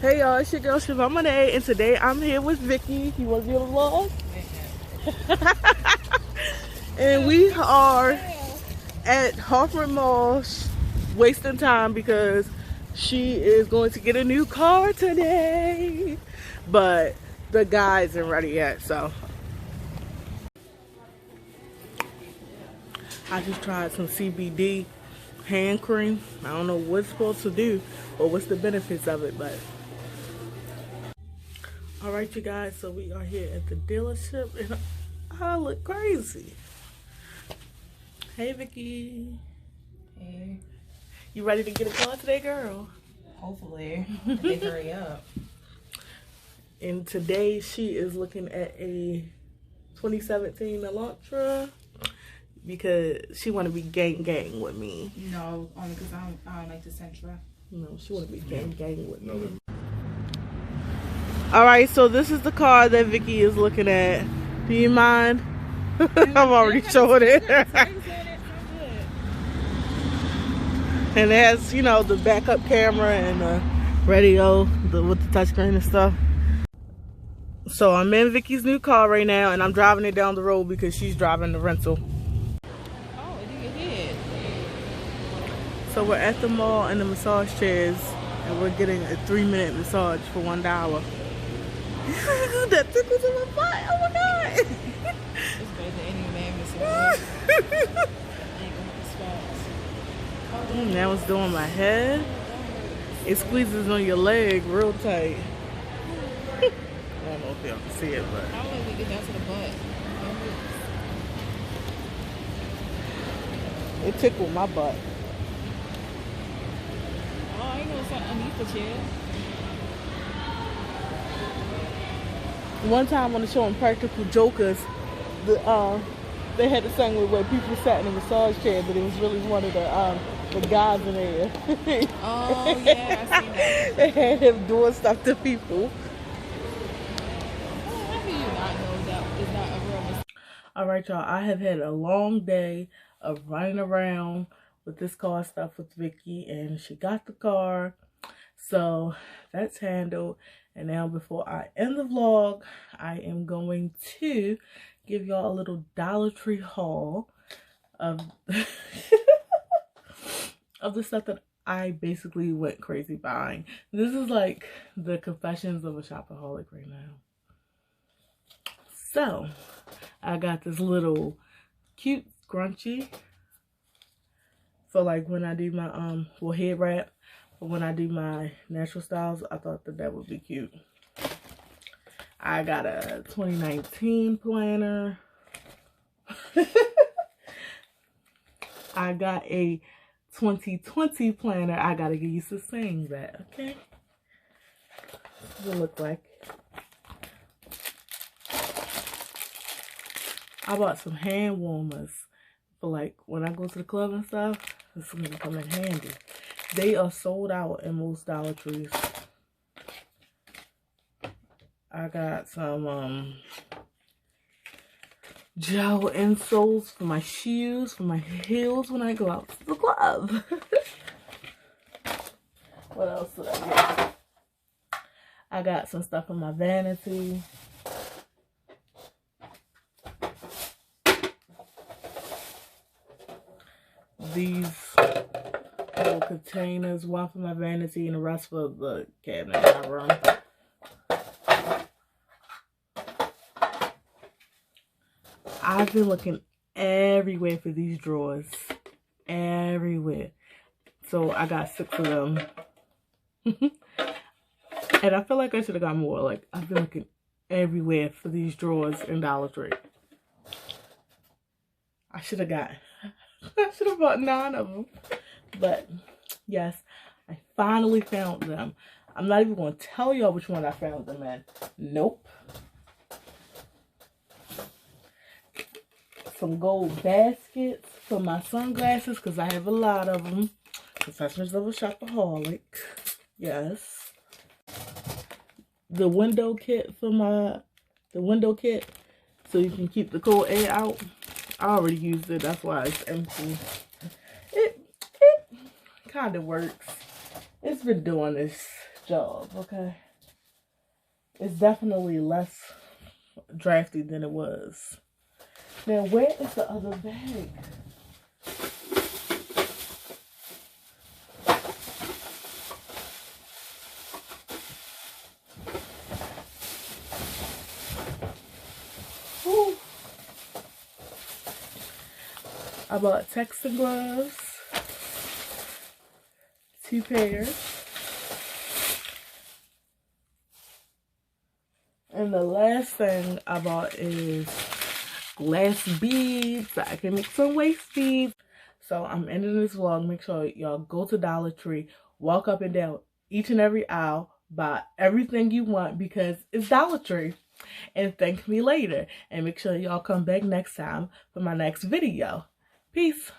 Hey y'all, it's your girl Siobhan Monet, and today I'm here with Vicky. You want to be on the vlog? And we are at Hartford Mall wasting time because she is going to get a new car today. But the guy isn't ready yet, so. I just tried some CBD hand cream. I don't know what it's supposed to do or what's the benefits of it, but. Alright you guys, so we are here at the dealership and I look crazy. Hey Vicky. Hey. You ready to get a car today, girl? Hopefully. If they hurry up. And today she is looking at a 2017 Elantra because she want to be gang with me. No, only because I don't like the Sentra. No, she want to be gang with me. Alright, so this is the car that Vicky is looking at. Do you mind? I'm already showing it. And it has, you know, the backup camera and the radio with the touchscreen and stuff. So I'm in Vicky's new car right now and I'm driving it down the road because she's driving the rental. Oh, you did. So we're at the mall in the massage chairs and we're getting a 3-minute massage for $1. That tickles in my butt. Oh my god. It's better than any man massage. Now it's doing my head. It squeezes on your leg real tight. I don't know if y'all can see it, but. How long we get down to the butt? It tickled my butt. Oh, I know it's underneath the chair. One time on the show Impractical Jokers, they had the segment where people sat in a massage chair, but it was really one of the guys in there. Oh yeah, I seen that. They had him doing stuff to people. How do you not know that is not a real mistake? Alright y'all, I have had a long day of running around with this car stuff with Vicky, and she got the car. So that's handled. And now before I end the vlog, I am going to give y'all a little Dollar Tree haul of of the stuff that I basically went crazy buying. This is like the confessions of a shopaholic right now. So I got this little cute scrunchie for like when I do my head wrap. But when I do my natural styles, I thought that would be cute. I got a 2019 planner. I got a 2020 planner. I gotta get used to saying that, okay? What it look like. I bought some hand warmers for like when I go to the club and stuff. This is gonna come in handy. They are sold out in most Dollar Trees. I got some gel insoles for my shoes, for my heels when I go out to the club. What else did I get? I got some stuff for my vanity. These little containers, one for my vanity and the rest for the cabinet in my room. I've been looking everywhere for these drawers. Everywhere. So I got 6 of them. And I feel like I should have got more. Like, I've been looking everywhere for these drawers in Dollar Tree. I should have bought 9 of them. But yes, I finally found them. I'm not even going to tell y'all which one I found them in. Nope. Some gold baskets for my sunglasses because I have a lot of them. Confessions of a Shopaholic. Yes. The window kit for the window kit so you can keep the cold air out. I already used it. That's why it's empty. It kind of works. It's been doing its job, okay? It's definitely less drafty than it was. Now, where is the other bag? Whew. I bought texting gloves, 2 pairs. And the last thing I bought is glass beads so I can make some waist beads. So I'm ending this vlog. Make sure y'all go to Dollar Tree, walk up and down each and every aisle, buy everything you want because it's Dollar Tree. And thank me later. And make sure y'all come back next time for my next video. Peace.